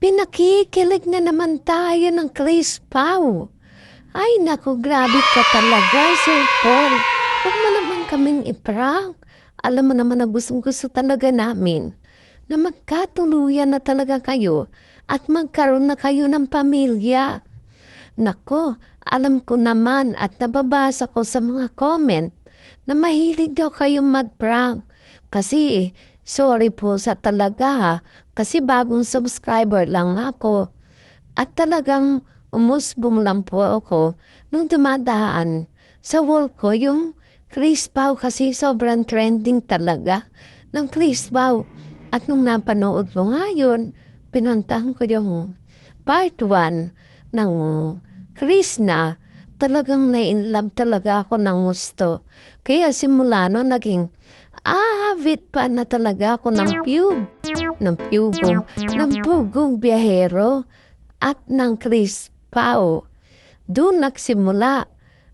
Pinakikilig na naman tayo ng Chris Pao. Ay naku, grabe ka talaga, Sir Paul. Huwag mo naman kaming iprank. Alam mo naman na gustong-gusto talaga namin na magkatuluyan na talaga kayo at magkaroon na kayo ng pamilya. Nako, alam ko naman at nababasa ko sa mga comment na mahilig daw kayong mag-prank. Kasi, sorry po sa talaga ha, kasi bagong subscriber lang ako. At talagang umusbong lang po ako nung dumadaan sa wall ko yung Chris Pao kasi sobrang trending talaga ng Chris Pao. At nung napanood ko ngayon, pinuntahan ko yung part 1 ng Chris na talagang na-inlove talaga ako ng gusto. Kaya simula no naging habit pa na talaga ako ng pugong biyahero at ng Chris Pao. Doon nagsimula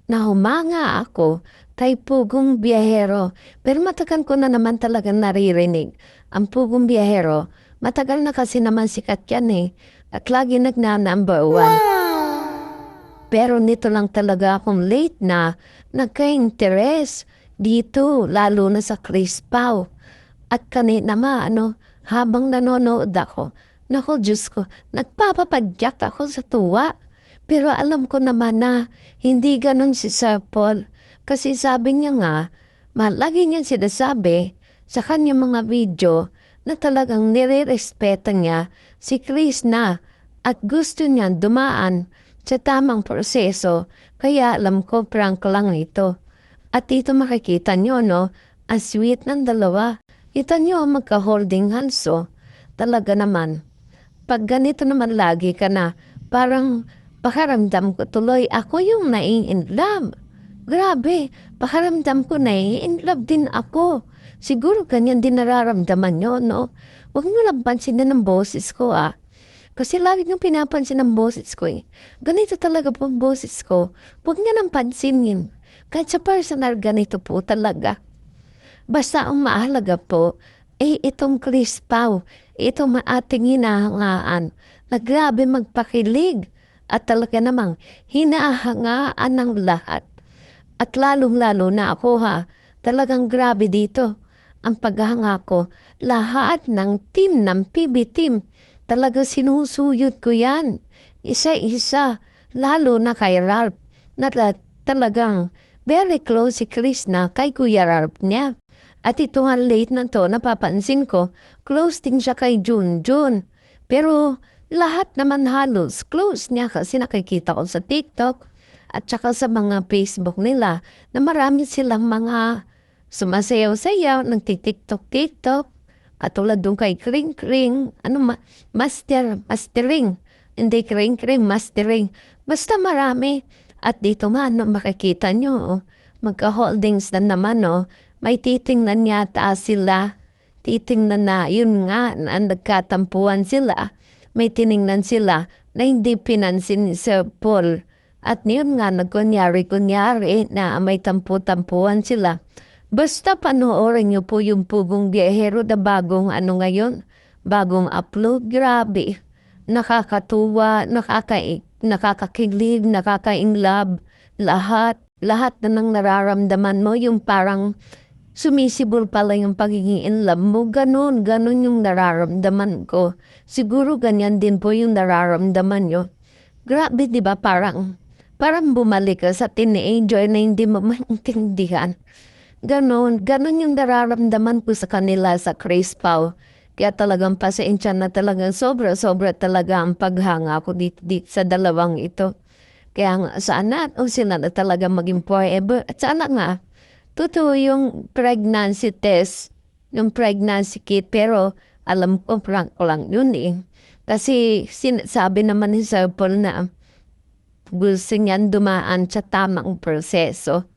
na humanga ako kay pugong biyahero. Pero matagal ko na naman talaga naririnig ang pugong biyahero. Matagal na kasi naman sikat yan eh. At lagi nagna-number 1. Pero nito lang talaga akong late na nagka-interes dito, lalo na sa Chris Pao. At kanina habang nanonood ako, naku Diyos ko, nagpapapadyak ako sa tuwa. Pero alam ko naman na hindi ganun si Sir Paul. Kasi sabi niya nga, lagi niya sinasabi sa kanyang mga video na talagang nire-respeto niya si Chris na at gusto niya dumaan sa tamang proseso, kaya alam ko prank lang ito. At dito makikita nyo, ang sweet ng dalawa. Kita nyo magka-holding hands, talaga naman. Pag ganito naman lagi ka na, parang pakaramdam ko tuloy ako yung nai-in-love. Grabe, pakaramdam ko nai-in-love din ako. Siguro ganyan din nararamdaman nyo, no? Huwag nyo lang pansinin ng boses ko, Kasi lagi niyong pinapansin ang boses ko eh. Ganito talaga po ang boses ko. Huwag niya nang pansinin. Kahit sa personal, ganito po talaga. Basta ang mahalaga po, itong Chris Pao, itong ating hinahangaan, na grabe magpakilig. At talaga namang hinahangaan ng lahat. At lalong-lalo na ako talagang grabe dito. Ang paghanga ko, lahat ng team ng PB team, talaga sinusuyod ko yan. Isa-isa. Lalo na kay Ralph. Na talagang very close si Chris na kay Kuya Ralph niya. At ito nga late na to, napapansin ko, close din siya kay Junjun. Pero lahat naman halos close niya kasi nakikita ko sa TikTok at saka sa mga Facebook nila na marami silang mga sumasayaw-sayaw, nagtitiktok-tiktok. Katulad doon kay Kring Kring, mastering. Hindi Kring Kring, mastering. Basta marami. At dito makikita nyo, magka-holdings na naman, may titingnan yata sila. Titingnan na, yun nga, nagkatampuan sila. May tiningnan sila na hindi pinansin ni Sir Paul. At yun nga, nagkunyari-kunyari na may tampu-tampuan sila. Basta panoorin niyo po yung Pugong Biyahero na bagong ngayon, bagong upload, grabe. Nakakatuwa, nakakakilig, nakaka-inlove, lahat na nang nararamdaman mo, yung parang sumisibol pala yung pagiging in love mo, ganun yung nararamdaman ko. Siguro ganyan din po yung nararamdaman nyo. Grabe, di ba? Parang bumalik ka sa teenager na hindi mo maintindihan. Ganon yung nararamdaman ko sa kanila sa Chris Pao. Kaya talagang pasensya na talagang sobra talaga ang paghanga ko dito sa dalawang ito. Kaya nga sana sila na talaga maging forever. At sana nga, totoo yung pregnancy test, yung pregnancy kit. Pero alam ko, prank ko lang yun eh. Kasi sinasabi naman ni Sir Paul na gusto niyan dumaan sa tamang proseso.